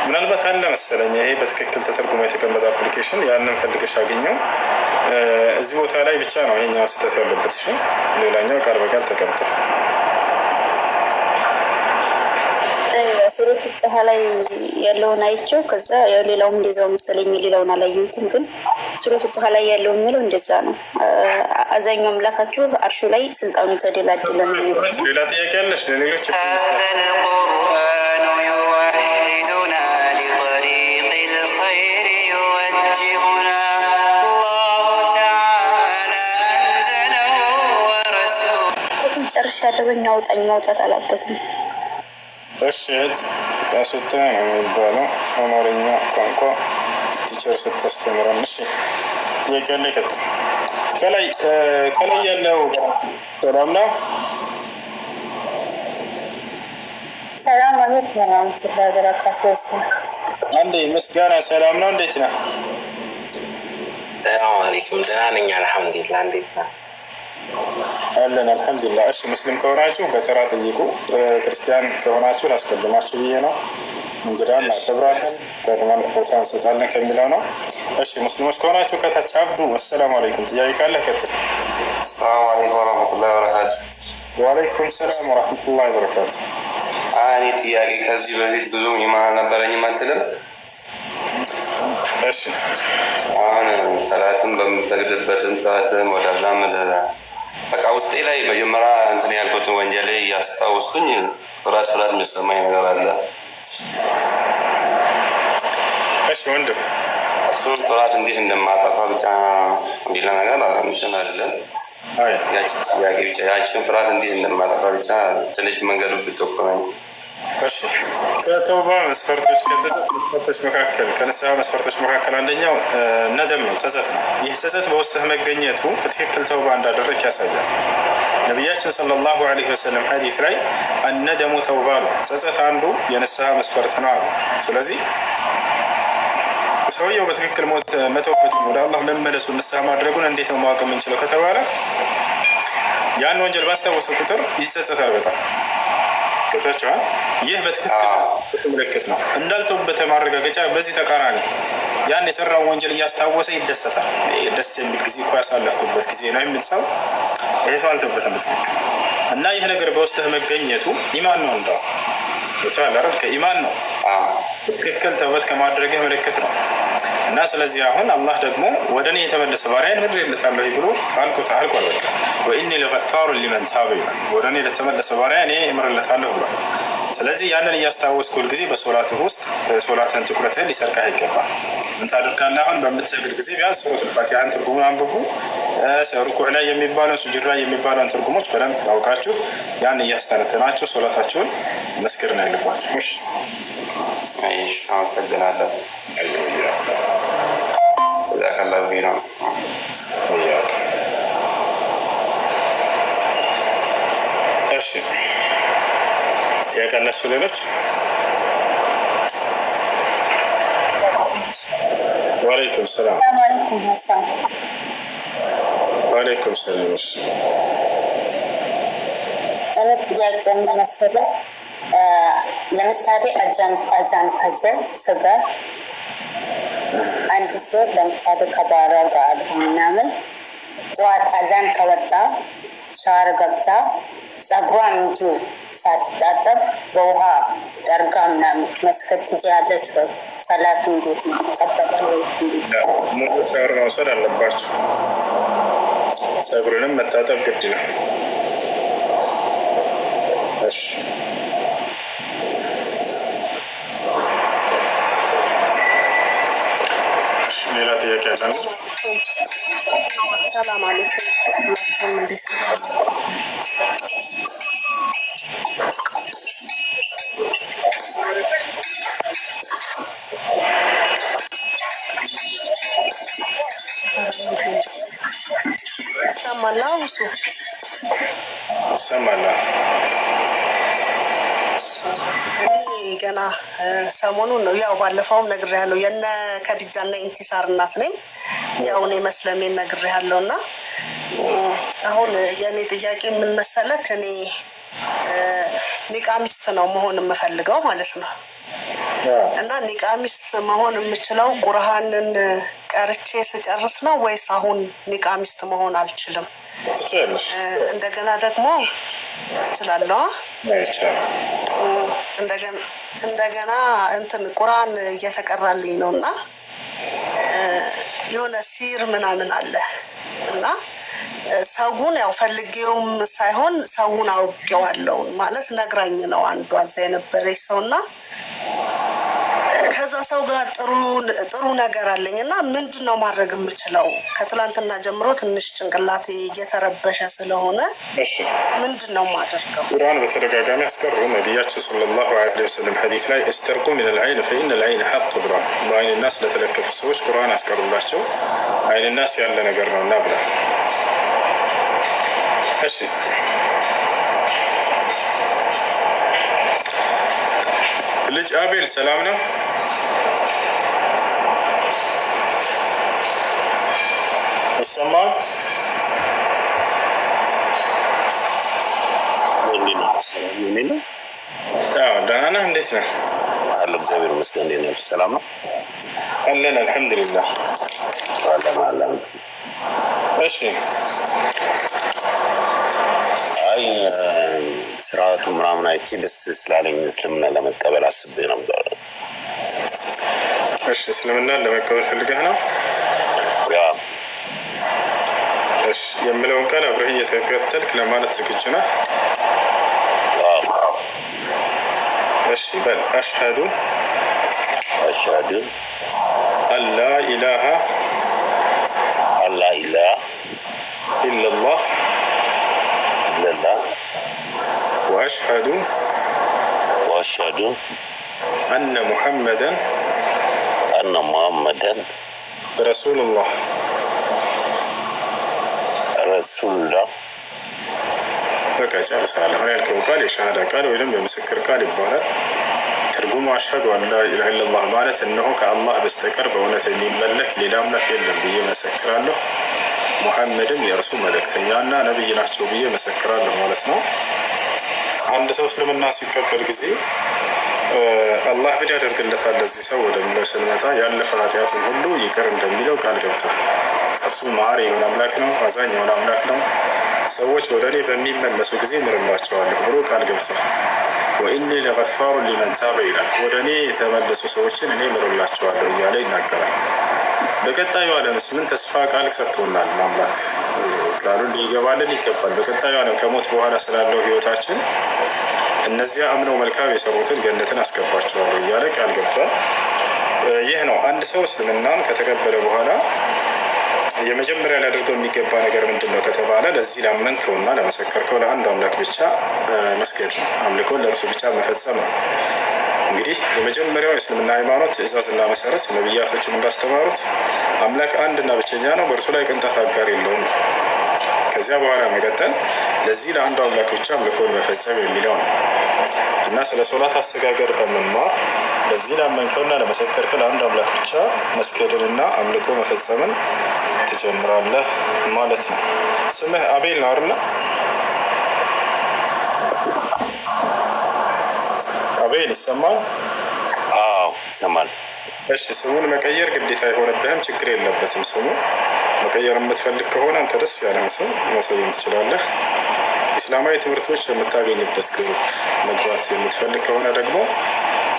ምናልባት አለ መሰለኝ ይሄ በትክክል ተተርጉሞ የተቀመጠ አፕሊኬሽን ያንን ፈልገሽ አገኘው። እዚህ ቦታ ላይ ብቻ ነው ይሄኛው ስህተት ያለበት። እሺ ሌላኛው ቃል በቃል ተቀምጧል። ሱረቱ ጣሃ ላይ ያለውን አይቼው ከዛ ያው ሌላውም እንደዛው መሰለኝ ሌላውን አላየሁትም፣ ግን ሱረቱ ጣሃ ላይ ያለው የሚለው እንደዛ ነው። አዛኛው አምላካችሁ አርሹ ላይ ስልጣኑ ተደላደለ ነው የሚለው። ሌላ ጥያቄ አለሽ? ለሌሎች ጨርሻለሁ። በእኛ አውጣኝ ማውጣት አላበትም። እሺ ያስወጣ ነው የሚባለው አማርኛ ቋንቋ ቲቸር ስታስተምረን። እሺ ጥያቄ አለ? ይቀጥል። ከላይ ያለው ሰላም ነው። ሰላም አለይኩም ወራህመቱላሂ ወበረካቱሁ። አንዴ ምስጋና ሰላም ነው። እንዴት ነህ? ሰላም አለይኩም። ደህና ነኝ አልሐምዱሊላህ። እንዴት ነህ? አለን አልሐምዱሊላህ። እሺ ሙስሊም ከሆናችሁ በተራ ጠይቁ፣ ክርስቲያን ከሆናችሁ ላስቀድማችሁ ብዬ ነው። እንግዳን እናከብራለን፣ ቀድመን ቦታ እንሰጣለን ከሚለው ነው። እሺ ሙስሊሞች ከሆናችሁ ከታች አብዱ አሰላሙ አለይኩም ጥያቄ ካለ ቀጥል። ሰላም አለይኩም ወራህመቱላሂ ወበረካቱ። ወአለይኩም ሰላም ወራህመቱላሂ ወበረካቱ። እኔ ጥያቄ ከዚህ በፊት ብዙም ኢማን አልነበረኝም አትልም? እሺ አሁን ሰላትን በምሰግድበትም ሰዓትም ወደዛም በቃ ውስጤ ላይ መጀመሪያ እንትን ያልኩትን ወንጀል እያስታወስኩኝ ፍርሃት የሚሰማኝ ነገር አለ። እሺ ወንድም እሱን ፍርሃት እንዴት እንደማጠፋ ብቻ ሌላ ነገር እንትን አይደለም። ያችን ፍርሃት እንዴት እንደማጠፋ ብቻ ትንሽ መንገዱ ብትጠቁመኝ። እሺ ከተውባ መስፈርቶች መስፈርቶች መካከል ከንስሐ መስፈርቶች መካከል አንደኛው ነደም ነው፣ ጸጸት ነው። ይህ ጸጸት በውስጥህ መገኘቱ በትክክል ተውባ እንዳደረግ ያሳያል። ነቢያችን ሰለላሁ ዐለይሂ ወሰለም ሐዲስ ላይ አነደሙ ተውባ ነው፣ ጸጸት አንዱ የንስሐ መስፈርት ነው አሉ። ስለዚህ ሰውየው በትክክል መተውበቱን ወደ አላህ መመለሱን ንስሐ ማድረጉን እንዴት ነው ማወቅ የምንችለው ከተባለ ያን ወንጀል ባስታወሰ ቁጥር ይጸጸታል በጣም ገብታችኋል። ይህ በትክክል ምልክት ነው። እንዳልተውበት ማረጋገጫ በዚህ ተቃራኒ ያን የሰራውን ወንጀል እያስታወሰ ይደሰታል። ደስ የሚል ጊዜ እኮ ያሳለፍኩበት ጊዜ ነው የሚል ሰው ይሄ ሰው አልተውበትም በትክክል እና ይህ ነገር በውስጥህ መገኘቱ ኢማን ነው። እንደው ገብቶሃል አይደል? ከኢማን ነው በትክክል ተውበት ከማድረግህ ምልክት ነው። እና ስለዚህ አሁን አላህ ደግሞ ወደ እኔ የተመለሰ ባሪያን ምድርለታለሁ ብሎ አልኳል። በቃ ወኢኒ ለገፋሩ ሊመን ታበ ይላል። ወደ እኔ ለተመለሰ ባሪያ እኔ እምርለታለሁ ብሏል። ስለዚህ ያንን እያስታወስኩ ሁልጊዜ በሶላትህ ውስጥ ሶላትህን ትኩረትህን ሊሰርቅህ አይገባም። ምን ታደርጋለህ? አሁን በምትሰግድ ጊዜ ቢያንስ ሱረቱል ፋቲሃን ትርጉሙን አንብቡ። ሩኩዕ ላይ የሚባለውን ሱጁድ ላይ የሚባለውን ትርጉሞች በደንብ አውቃችሁ ያን እያስተነተናችሁ ሶላታችሁን መስገድ ነው ያለባችሁ። እሺ አመሰግናለሁ። ዛከላሁ ነው። እሺ ያቀለሱ ሌሎች ወአለይኩም ሰላም ወአለይኩም ሰላም። እኔ ጥያቄ መሰለህ ለምሳሌ አዛን ፈጅር ሱብህ አንድ ሴት ለምሳሌ ከባሏ ጋር አድራ ምናምን ጠዋት አዛን ከወጣ ሻወር ገብታ ጸጉሯን እንዲሁ ሳትታጠብ በውሃ ጠርጋ ምናምን መስገድ ትችላለች ወይ? ሰላቱ እንዴት ነው? ይቀበላል ወይ? ሙሉ ሻወር መውሰድ አለባችሁ። ጸጉርንም መታጠብ ግድ ነው። እሺ ሌላ ጥያቄ አለ? አለይኩም ሰላም አለይኩም ሁላችሁም እንዴት ሰማላ ውሱ ሰማላ ገና ሰሞኑን ነው ያው ባለፈውም ነግሬያለሁ የነ ከዲጃና ኢንቲሳር እናት ነኝ ያው እኔ መስለሜን ነግሬያለሁና አሁን የኔ ጥያቄ ምን መሰለህ እኔ ኒቃሚስት ነው መሆን የምፈልገው ማለት ነው እና ኒቃሚስት መሆን የምችለው ቁርአንን ቀርቼ ስጨርስ ነው ወይስ አሁን ኒቃሚስት መሆን አልችልም? እንደገና ደግሞ እችላለሁ እንደገና እንትን ቁርአን እየተቀራልኝ ነውና የሆነ ሲር ምናምን አለ እና ሰውን ያው ፈልጌውም ሳይሆን ሰውን አውቄዋለሁ ማለት ነግራኝ ነው አንዱ አዛ የነበረች ሰውና ከዛ ሰው ጋር ጥሩ ነገር አለኝና ምንድነው ማድረግ የምችለው ከትላንትና ጀምሮ ትንሽ ጭንቅላቴ እየተረበሸ ስለሆነ እሺ ምንድነው ማድረገው ቁርአን በተደጋጋሚ ያስቀሩ ነብያችን ሰለላሁ ዐለይሂ ወሰለም ሐዲስ ላይ استرቁ من العين فإن العين حق ብሏል በአይን الناس ለተለከፉ ሰዎች ቁርአን ያስቀሩላቸው አይን الناس ያለ ነገር ነውና ብሏል እሺ ልጅ አቤል ሰላም ነው ይሰማል ምን ነው ደህና ነህ እንዴት ነህ አለ እግዚአብሔር ይመስገን እንዴት ነህ ሰላም ነው አለን አልহামዱሊላህ አለን እሺ አይ ስርዓቱ ምናምን አይቼ ደስ ስላለኝ እስልምና ለመቀበል አስቤ ነበር እሺ እስልምና ለመቀበል ፈልገህ ነው ያ እሺ የምለውን ቃል አብረህ እየተከተልክ ለማለት ዝግጁ ነህ እሺ በል አሽሀዱ አላ ኢላሃ ኢላላህ وأشهد أن محمدا رسول الله በቃ ጨርሰናል አሁን ያልከው ቃል የሸሃዳ ቃል ወይም የምስክር ቃል ይባላል ትርጉሙ አሽሀዱ አን ላ ኢላሃ ኢላላህ ማለት እነሆ ከአላህ በስተቀር በእውነት የሚመለክ ሌላ አምላክ የለም ብዬ መሰክራለሁ ሙሐመድም የእርሱ መልእክተኛና ነብይ ናቸው ብዬ መሰክራለሁ ማለት ነው አንድ ሰው እስልምና ሲቀበል ጊዜ አላህ ምን ያደርግለታል ለዚህ ሰው ወደሚለው ስንመጣ ያለፈ ኃጢአቱን ሁሉ ይቅር እንደሚለው ቃል ገብቷል እርሱ መሐሪ የሆነ አምላክ ነው አዛኝ የሆነ አምላክ ነው ሰዎች ወደ እኔ በሚመለሱ ጊዜ ምርላቸዋለሁ ብሎ ቃል ገብቷል ወኢኒ ለገፋሩ ሊመን ታበ ይላል ወደ እኔ የተመለሱ ሰዎችን እኔ ምርላቸዋለሁ እያለ ይናገራል በቀጣዩ ዓለምስ ምን ተስፋ ቃል ሰጥቶናል አምላክ ቃሉን ሊገባልን ይገባል በቀጣዩ ዓለም ከሞት በኋላ ስላለው ህይወታችን እነዚያ አምነው መልካም የሰሩትን ገነትን አስገባቸዋለሁ እያለ ቃል ገብቷል ይህ ነው አንድ ሰው እስልምናን ከተቀበለ በኋላ የመጀመሪያ ሊያደርገው የሚገባ ነገር ምንድነው ከተባለ ለዚህ ላመንከውና ለመሰከርከው ለአንድ አምላክ ብቻ መስገድ አምልኮን ለእርሱ ብቻ መፈጸም ነው እንግዲህ የመጀመሪያው የእስልምና ሃይማኖት ትእዛዝና መሰረት ነብያቶችም እንዳስተማሩት አምላክ አንድና ብቸኛ ነው በእርሱ ላይ ቅንጣት አጋር የለውም ከዚያ በኋላ መቀጠል ለዚህ ለአንዱ አምላክ ብቻ አምልኮን መፈጸም የሚለው ነው እና ስለ ሶላት አሰጋገድ በመማር ለዚህ ላመንከውና ለመሰከርከው ለአንድ አምላክ ብቻ መስገድንና አምልኮ መፈጸምን ትጀምራለህ ማለት ነው ስምህ አቤል ነው አይደል አቤል ይሰማል አዎ ይሰማል እሺ ስሙን መቀየር ግዴታ አይሆንብህም ችግር የለበትም ስሙ መቀየር የምትፈልግ ከሆነ አንተ ደስ ያለህን ስም መሰየም ትችላለህ እስላማዊ ትምህርቶች የምታገኝበት ግሩፕ መግባት የምትፈልግ ከሆነ ደግሞ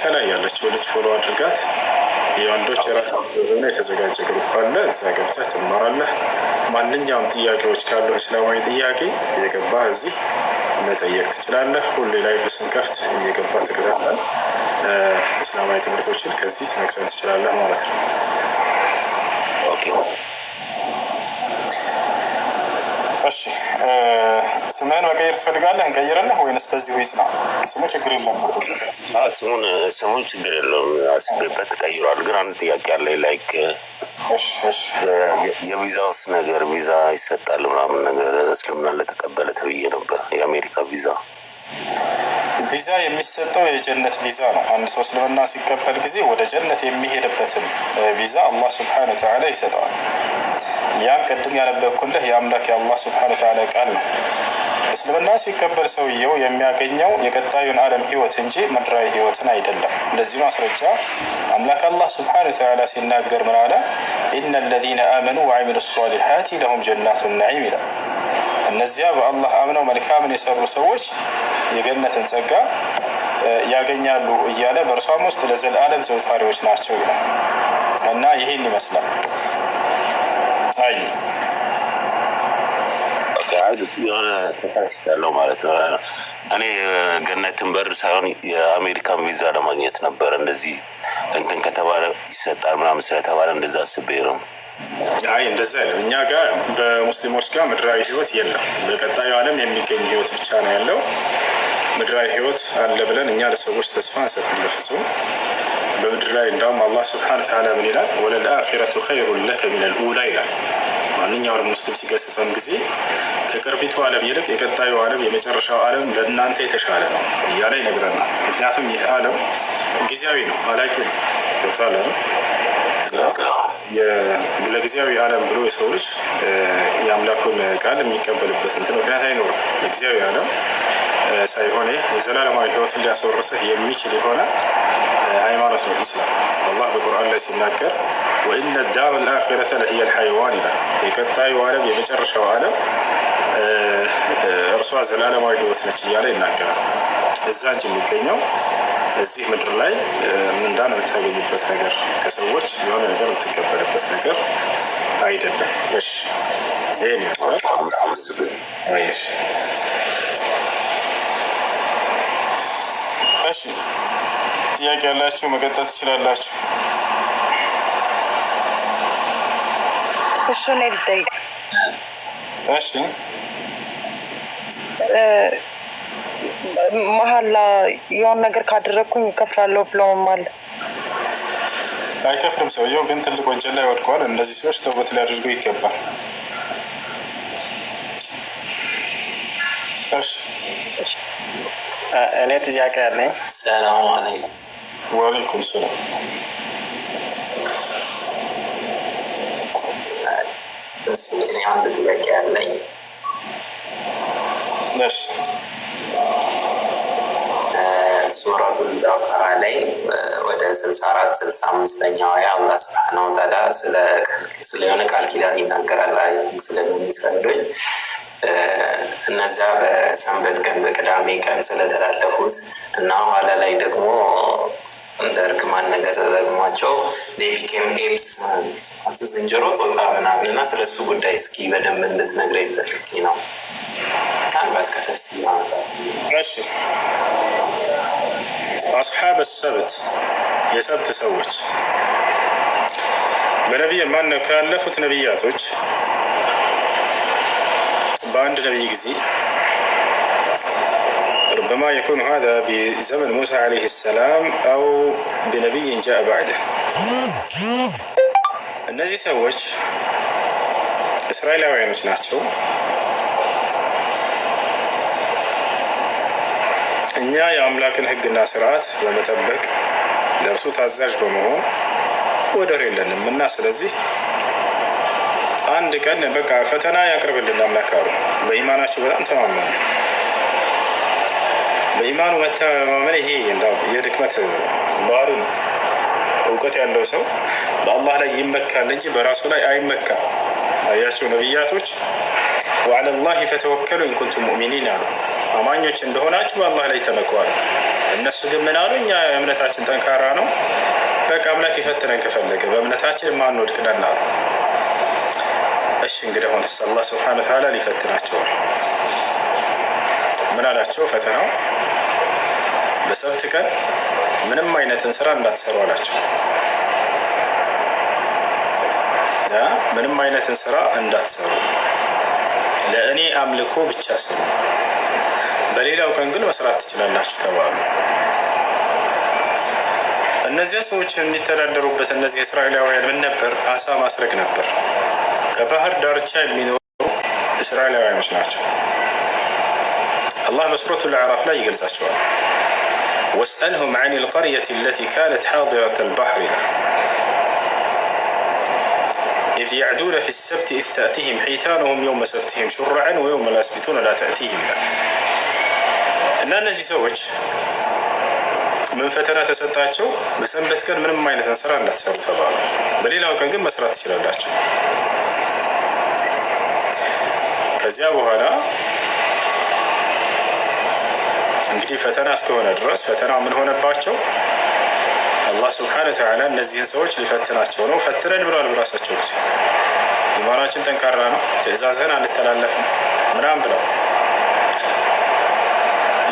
ከላይ ያለችው ልጅ ፎሎ አድርጋት የወንዶች የራሳቸው የሆነ የተዘጋጀ ግሩፕ አለ እዛ ገብተህ ትማራለህ ማንኛውም ጥያቄዎች ካሉ እስላማዊ ጥያቄ እየገባህ እዚህ መጠየቅ ትችላለህ ሁሌ ላይቭ ስንከፍት እየገባህ ትከታተል እስላማዊ ትምህርቶችን ከዚህ መክሰል ትችላለህ ማለት ነው ኦኬ እሺ ስምህን መቀየር ትፈልጋለህ? እንቀይርልህ ወይንስ በዚሁ ይጽና? ስሙ ችግር የለውም። ስሙን ችግር የለውም። አስቤበት ተቀይሯል። ግን አንድ ጥያቄ አለ። ላይክ የቪዛውስ ነገር ቪዛ ይሰጣል ምናምን ነገር እስልምና ለተቀበለ ተብዬ ነበር። የአሜሪካ ቪዛ የሚሰጠው የጀነት ቪዛ ነው። አንድ ሰው እስልምና ሲቀበል ጊዜ ወደ ጀነት የሚሄድበትን ቪዛ አላህ ስብሓነ ወተዓላ ይሰጠዋል። ያን ቅድም ያነበብኩልህ የአምላክ የአላህ ስብሓነ ወተዓላ ቃል ነው። እስልምና ሲቀበል ሰውየው የሚያገኘው የቀጣዩን ዓለም ህይወት እንጂ ምድራዊ ህይወትን አይደለም። ለዚህ ማስረጃ አምላክ አላህ ስብሓነ ወተዓላ ሲናገር ምን አለ? ኢነ ለዚነ አመኑ ወዐሚሉ ሷሊሓቲ ለሁም ጀናቱ ነዒም ይላል። እነዚያ በአላህ አምነው መልካምን የሰሩ ሰዎች የገነትን ጸጋ ያገኛሉ እያለ በእርሷም ውስጥ ለዘላለም ዘውታሪዎች ናቸው ይላል እና ይሄን ይመስላል። አይ የሆነ ተሳስቻ ያለው ማለት ነው። እኔ ገነትን በር ሳይሆን የአሜሪካን ቪዛ ለማግኘት ነበር። እንደዚህ እንትን ከተባለ ይሰጣል ምናምን ስለተባለ እንደዛ አስቤ ነው። አይ እንደዛ አይደለም። እኛ ጋር በሙስሊሞች ጋር ምድራዊ ህይወት የለም። በቀጣዩ ዓለም የሚገኝ ህይወት ብቻ ነው ያለው። ምድራዊ ህይወት አለ ብለን እኛ ለሰዎች ተስፋ አንሰጥም በፍጹም። በምድር ላይ እንዳውም አላህ ስብሓነ ወተዓላ ምን ይላል? ወለልአኺረቱ ኸይሩን ለከ ሚነል ኡላ ይላል። ማንኛውንም ሙስሊም ሲገስጸን ጊዜ ከቅርቢቱ ዓለም ይልቅ የቀጣዩ ዓለም የመጨረሻው ዓለም ለእናንተ የተሻለ ነው እያለ ይነግረናል። ምክንያቱም ይህ ዓለም ጊዜያዊ ነው፣ አላቂ ነው። ገብቷል አይደል? ለጊዜያዊ ዓለም ብሎ የሰው ልጅ የአምላኩን ቃል የሚቀበልበት እንትን ምክንያት አይኖርም። ለጊዜያዊ ዓለም ሳይሆን የዘላለማዊ ህይወትን ሊያስወርስህ የሚችል የሆነ ሃይማኖት ነው ኢስላም። አላህ በቁርአን ላይ ሲናገር ወኢነ ዳር አልአኺረተ ለሂየ አልሐይዋን ይላል። የቀጣዩ ዓለም የመጨረሻው ዓለም እርሷ ዘላለማዊ ህይወት ነች እያለ ይናገራል። እዛ እንጂ የሚገኘው እዚህ ምድር ላይ ምንዳን የምታገኝበት ነገር ከሰዎች የሆነ ነገር የምትቀበልበት ነገር አይደለም። እሺ ይሄን ይመስላል። እሺ ጥያቄ ያላችሁ መቀጠል ትችላላችሁ። እሺ ነው ልጠይቅ። እሺ መሀላ የሆነ ነገር ካደረግኩኝ እከፍላለሁ ብለውም አለ። አይከፍልም ሰውየው፣ ግን ትልቅ ወንጀል ላይ ወድቀዋል። እነዚህ ሰዎች ተውበት ሊያደርጉ ይገባል። እሺ እኔ ጥያቄ አለኝ። ሰላም አለይኩም። ወአለይኩም ሰላም። እኔ አንድ ጥያቄ አለኝ። እሺ ሱረቱል በቀራ ላይ ወደ 64-65ኛው አላህ ሱብሓነሁ ወተዓላ ስለ የሆነ ቃል ኪዳን ይናገራል። ስለ በኒ እስራኤሎች እነዚያ በሰንበት ቀን በቅዳሜ ቀን ስለተላለፉት እና ኋላ ላይ ደግሞ እንደ እርግማን ነገር ደግሟቸው ቢኬም ኤፕስ ዝንጀሮ ጦጣ ምናምን እና ስለሱ ጉዳይ እስኪ በደንብ እንድትነግረኝ ፈልጌ ነው። ምናልባት ከተፍሲር እሺ አስሓበ ሰብት የሰብት ሰዎች በነቢይ ማነው ካለፉት ነቢያቶች በአንድ ነቢይ ጊዜ ربما يكون هذا بزمن موسى عليه السلام أو بنبي جاء بعده እነዚህ ሰዎች እስራኤላውያኖች ናቸው። እኛ የአምላክን ሕግና ስርዓት በመጠበቅ ለእርሱ ታዛዥ በመሆን ወደር የለንም እና ስለዚህ አንድ ቀን በቃ ፈተና ያቅርብልን አምላክ አሉ። በኢማናቸው በጣም ተማመኑ። በኢማኑ መተማመን ይሄ እንደው የድክመት ባህሪ ነው። እውቀት ያለው ሰው በአላህ ላይ ይመካል እንጂ በራሱ ላይ አይመካም። አያቸው ነቢያቶች ወዐለላሂ ፈተወከሉ ኢን ኩንቱም ሙእሚኒን አሉ። አማኞች እንደሆናችሁ በአላህ ላይ ተመኩዋል። እነሱ ግን ምን አሉ? እኛ እምነታችን ጠንካራ ነው፣ በቃ አምላክ ይፈትነን ከፈለገ በእምነታችን ማንወድቅ ነን አሉ። እሺ እንግዲህ አሁን አላህ ሱብሓነሁ ወተዓላ ሊፈትናቸው ምን አላቸው? ፈተናው በሰብት ቀን ምንም አይነትን ስራ እንዳትሰሩ አላቸው። ምንም አይነትን ስራ እንዳትሰሩ ለእኔ አምልኮ ብቻ ስሩ፣ በሌላው ቀን ግን መስራት ትችላላችሁ ተባሉ። እነዚያ ሰዎች የሚተዳደሩበት እነዚህ እስራኤላውያን ምን ነበር? አሳ ማስረግ ነበር። ከባህር ዳርቻ የሚኖሩ እስራኤላውያኖች ናቸው። አላህ በሱረቱል አዕራፍ ላይ ይገልጻቸዋል። ወስአልሁም ዐን ልቀርየት አለቲ ካነት ሓዲረት አልባሕር ይላል ኢዝ ያዕዱነ ፊ ሰብት ኢዝ ተእቲህም ሒታኑሁም የውመ ሰብትህም ሹርዐን ወየውመ ላ የስቢቱነ ላ ተእቲህም ይላል። እና እነዚህ ሰዎች ምን ፈተና ተሰጣቸው? በሰንበት ቀን ምንም አይነት ስራ እንዳትሰሩ ተባሉ። በሌላው ቀን ግን መስራት ትችላላችሁ። ከዚያ በኋላ እንግዲህ ፈተና እስከሆነ ድረስ ፈተና ምን ሆነባቸው? አላህ ስብሐነሁ ወተዓላ እነዚህን ሰዎች ሊፈትናቸው ነው። ፈትነን ብለዋል በራሳቸው ጊዜ። ኢማናችን ጠንካራ ነው፣ ትዕዛዝህን አንተላለፍም ምናምን ብለው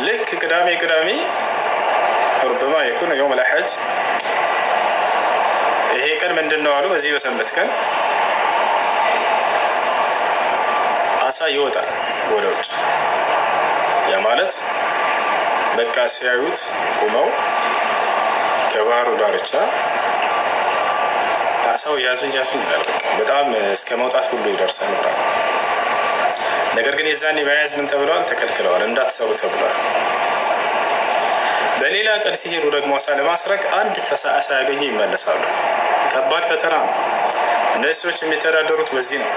ልክ ቅዳሜ ሩበማ የኩን የውም ልአሐድ ይሄ ቀን ምንድን ነው አሉ። በዚህ በሰንበት ቀን አሳ ይወጣል ወደ ውጭ። ያ ማለት በቃ ሲያዩት ቁመው ከባህሩ ዳርቻ አሳው ያዙኝ ይላል። በጣም እስከ መውጣት ሁሉ ይደርሳል። ነገር ግን የዛኔ መያዝ ምን ተብለዋል? ተከልክለዋል። እንዳትሰሩ ተብለዋል። በሌላ ቀን ሲሄዱ ደግሞ አሳ ለማስረቅ አንድ አሳ ያገኙ ይመለሳሉ። ከባድ ፈተና ነው። እነዚህ ሰዎች የሚተዳደሩት በዚህ ነው።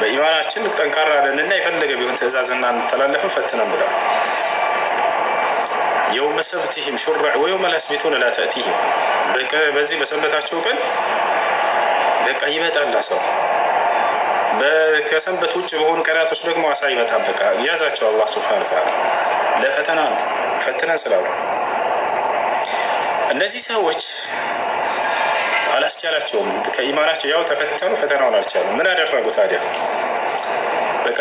በኢማናችን ጠንካራ ነንና የፈለገ ቢሆን ትዕዛዝና እንተላለፍን ፈትነን ብለዋል። የውመ ሰብትህም ሹርዕ ወየውመ ላ የስቢቱነ ላ ተእቲህም በዚህ በሰንበታቸው ቀን በቃ ይመጣል አሳው። ከሰንበት ውጭ በሆኑ ቀናቶች ደግሞ አሳ ይመጣል። በቃ ያዛቸው አላህ ሱብሓነሁ ወተዓላ ለፈተና ነው። ፈትነን ስላሉ እነዚህ ሰዎች አላስቻላቸውም። ከኢማናቸው ያው ተፈተኑ፣ ፈተናውን አልቻሉም። ምን አደረጉ ታዲያ? በቃ